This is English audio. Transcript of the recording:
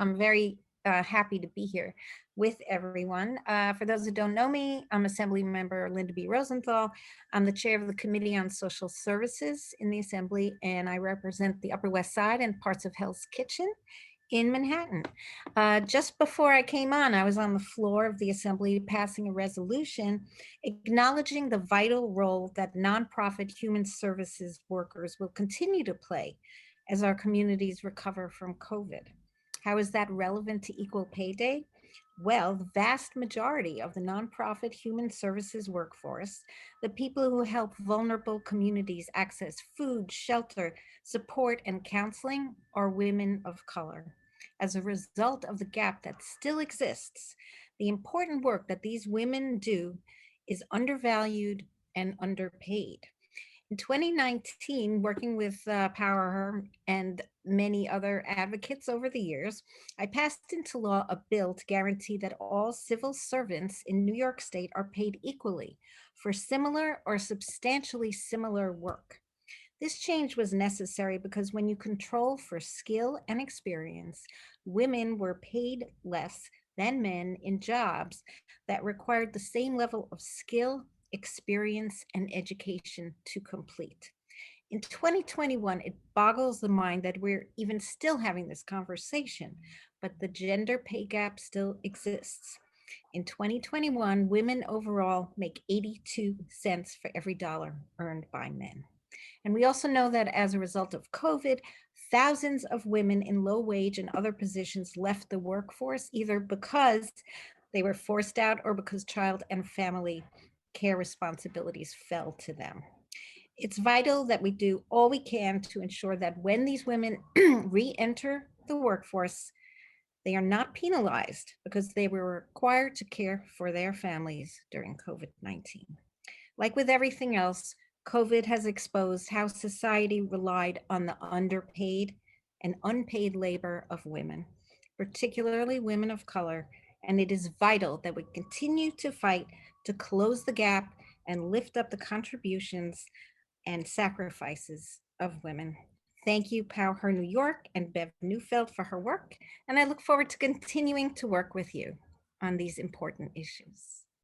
I'm very happy to be here with everyone. For those who don't know me, I'm Assembly Member Linda B. Rosenthal. I'm the chair of the Committee on Social Services in the Assembly, and I represent the Upper West Side and parts of Hell's Kitchen in Manhattan. Just before I came on, I was on the floor of the Assembly passing a resolution acknowledging the vital role that nonprofit human services workers will continue to play as our communities recover from COVID. How is that relevant to Equal Pay Day? Well, the vast majority of the nonprofit human services workforce, the people who help vulnerable communities access food, shelter, support, and counseling, are women of color. As a result of the gap that still exists, the important work that these women do is undervalued and underpaid. In 2019, working with Power and many other advocates over the years, I passed into law a bill to guarantee that all civil servants in New York State are paid equally for similar or substantially similar work. This change was necessary because when you control for skill and experience, women were paid less than men in jobs that required the same level of skill, experience, and education to complete. In 2021, it boggles the mind that we're even still having this conversation, but the gender pay gap still exists. In 2021, women overall make 82 cents for every dollar earned by men. And we also know that as a result of COVID, thousands of women in low wage and other positions left the workforce, either because they were forced out or because child and family care responsibilities fell to them. It's vital that we do all we can to ensure that when these women re-enter the workforce, they are not penalized because they were required to care for their families during COVID-19. Like with everything else, COVID has exposed how society relied on the underpaid and unpaid labor of women, particularly women of color, and it is vital that we continue to fight to close the gap and lift up the contributions and sacrifices of women. Thank you, Power Her New York and Bev Neufeld, for her work, and I look forward to continuing to work with you on these important issues.